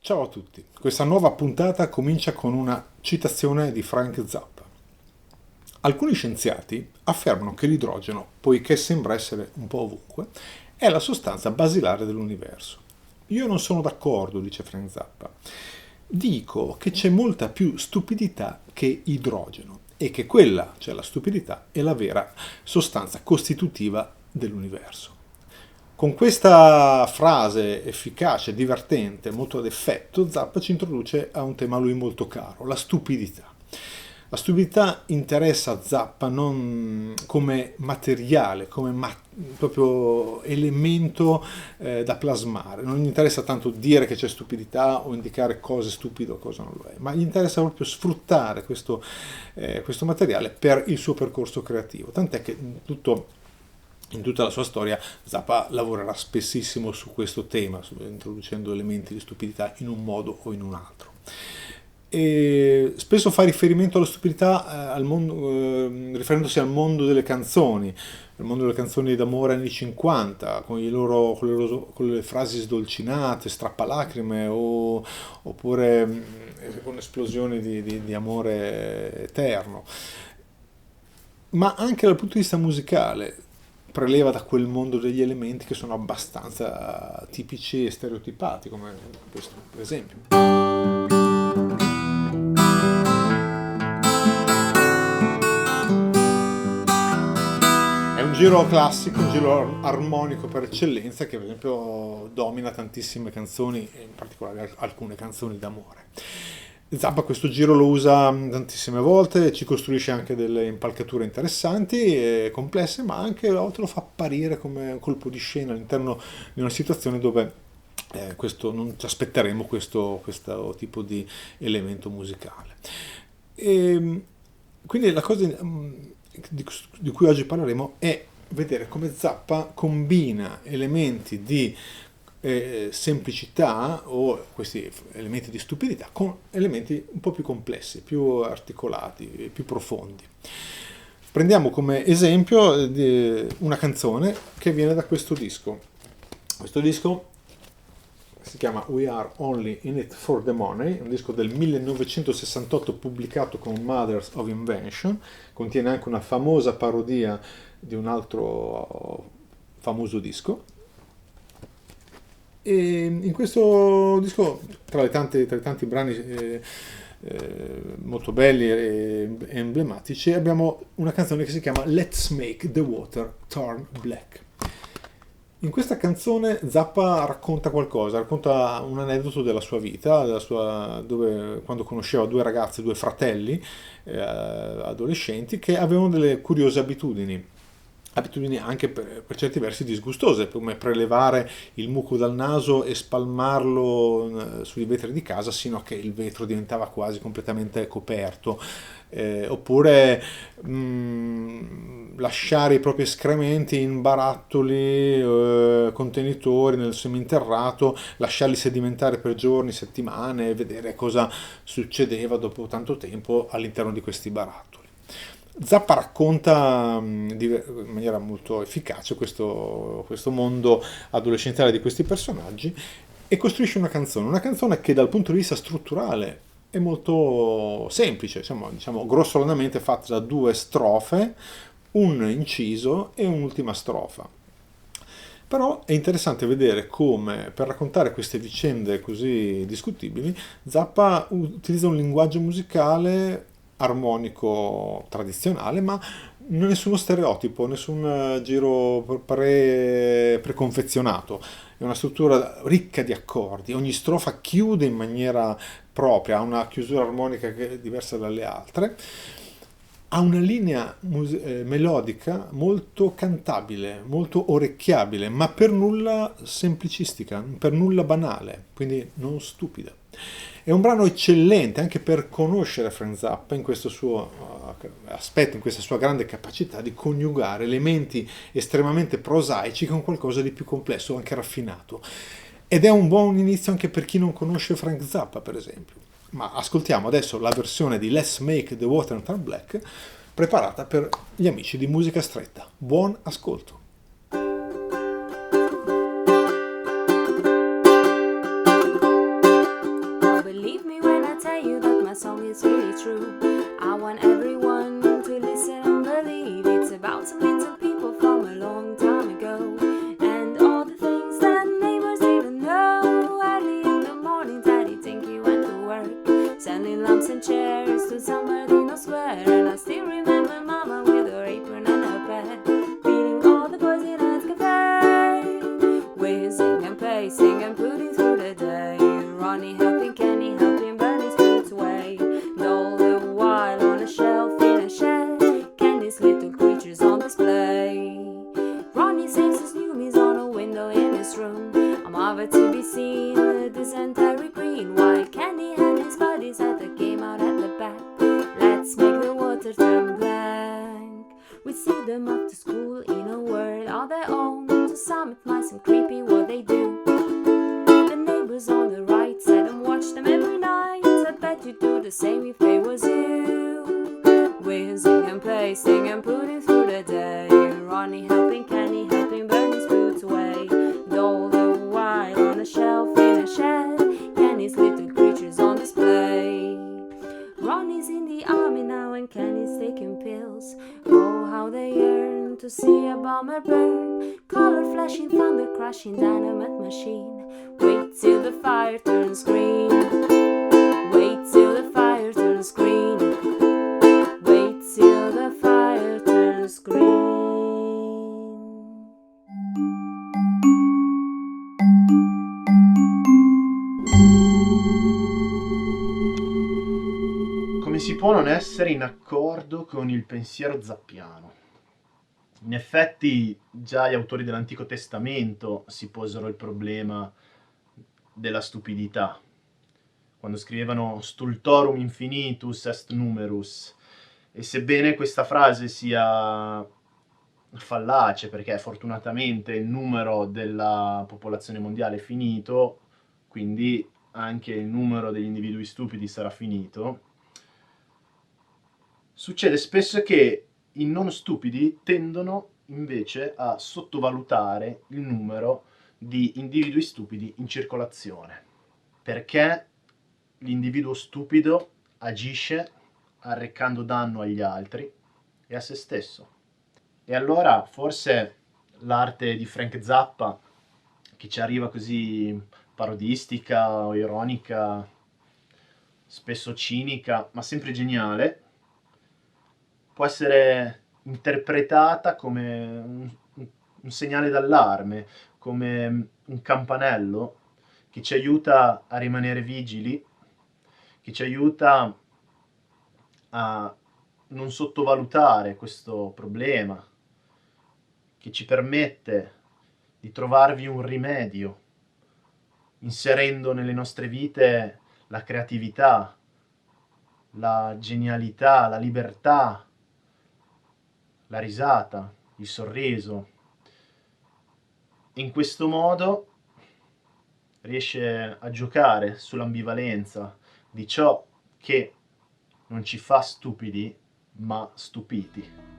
Ciao a tutti, questa nuova puntata comincia con una citazione di Frank Zappa. Alcuni scienziati affermano che l'idrogeno, poiché sembra essere un po' ovunque, è la sostanza basilare dell'universo. Io non sono d'accordo, dice Frank Zappa. Dico che c'è molta più stupidità che idrogeno e che quella, cioè la stupidità, è la vera sostanza costitutiva dell'universo. Con questa frase efficace, divertente, molto ad effetto, Zappa ci introduce a un tema a lui molto caro, la stupidità. La stupidità interessa Zappa non come materiale, come proprio elemento da plasmare. Non gli interessa tanto dire che c'è stupidità o indicare cosa è stupido o cosa non lo è, ma gli interessa proprio sfruttare questo materiale per il suo percorso creativo. Tant'è che in tutta la sua storia Zappa lavorerà spessissimo su questo tema, introducendo elementi di stupidità in un modo o in un altro. E spesso fa riferimento alla stupidità riferendosi al mondo delle canzoni, il mondo delle canzoni d'amore anni 50, con le frasi sdolcinate, strappalacrime oppure con esplosioni di amore eterno. Ma anche dal punto di vista musicale preleva da quel mondo degli elementi che sono abbastanza tipici e stereotipati, come questo per esempio. È un giro classico, un giro armonico per eccellenza che per esempio domina tantissime canzoni, in particolare alcune canzoni d'amore. Zappa questo giro lo usa tantissime volte, ci costruisce anche delle impalcature interessanti e complesse, ma anche a volte lo fa apparire come un colpo di scena all'interno di una situazione dove non ci aspetteremo questo tipo di elemento musicale. E, quindi la cosa di cui oggi parleremo è vedere come Zappa combina elementi di semplicità o questi elementi di stupidità con elementi un po' più complessi, più articolati, più profondi. Prendiamo come esempio una canzone che viene da questo disco. Questo disco si chiama We Are Only in It for the Money, un disco del 1968 pubblicato con Mothers of Invention, contiene anche una famosa parodia di un altro famoso disco. E in questo disco, tra i tanti brani molto belli e emblematici, abbiamo una canzone che si chiama Let's Make the Water Turn Black. In questa canzone Zappa racconta qualcosa, racconta un aneddoto della sua vita, dove quando conosceva due ragazzi, due fratelli adolescenti che avevano delle curiose abitudini anche per certi versi disgustose, come prelevare il muco dal naso e spalmarlo sui vetri di casa sino a che il vetro diventava quasi completamente coperto, oppure lasciare i propri escrementi in barattoli, contenitori nel seminterrato, lasciarli sedimentare per giorni, settimane e vedere cosa succedeva dopo tanto tempo all'interno di questi barattoli. Zappa racconta in maniera molto efficace questo mondo adolescenziale di questi personaggi e costruisce una canzone che dal punto di vista strutturale è molto semplice, diciamo grossolanamente fatta da due strofe, un inciso e un'ultima strofa. Però è interessante vedere come per raccontare queste vicende così discutibili Zappa utilizza un linguaggio musicale armonico tradizionale, ma nessuno stereotipo, nessun giro preconfezionato. È una struttura ricca di accordi, ogni strofa chiude in maniera propria, ha una chiusura armonica che è diversa dalle altre, ha una linea melodica molto cantabile, molto orecchiabile, ma per nulla semplicistica, per nulla banale, quindi non stupida. È un brano eccellente anche per conoscere Frank Zappa in questo suo aspetto, in questa sua grande capacità di coniugare elementi estremamente prosaici con qualcosa di più complesso, anche raffinato. Ed è un buon inizio anche per chi non conosce Frank Zappa, per esempio. Ma ascoltiamo adesso la versione di Let's Make the Water Turn Black, preparata per gli amici di Musica Stretta. Buon ascolto! room. I'm over to be seen with dysentery green, while Kenny and his buddies at the game out at the back. Let's make the water turn blank. We see them off to school in a world of their own. To some it might seem creepy what they do. The neighbors on the right said and watch them every night. I bet you'd do the same if they was you. Whizzing and pacing and putting through the day. Ronnie helping Kenny, helping burn his boots away. And all the while on a shelf in a shed, Kenny's little creatures on display. Ronnie's in the army now and Kenny's taking pills. Oh, how they yearn to see a bomber burn. Color flashing, thunder crashing, dynamite machine. Wait till the fire turns green. Wait till the fire turns green. Wait till the fire turns green. Come si può non essere in accordo con il pensiero zappiano? In effetti già gli autori dell'Antico Testamento si posero il problema della stupidità, quando scrivevano stultorum infinitus est numerus, e sebbene questa frase sia fallace, perché fortunatamente il numero della popolazione mondiale è finito, quindi anche il numero degli individui stupidi sarà finito, succede spesso che i non stupidi tendono invece a sottovalutare il numero di individui stupidi in circolazione, perché l'individuo stupido agisce arrecando danno agli altri e a se stesso. E allora forse l'arte di Frank Zappa, che ci arriva così parodistica o ironica, spesso cinica, ma sempre geniale, può essere interpretata come un segnale d'allarme, come un campanello che ci aiuta a rimanere vigili, che ci aiuta a non sottovalutare questo problema, che ci permette di trovarvi un rimedio, inserendo nelle nostre vite la creatività, la genialità, la libertà, la risata, il sorriso. In questo modo riesce a giocare sull'ambivalenza di ciò che non ci fa stupidi, ma stupiti.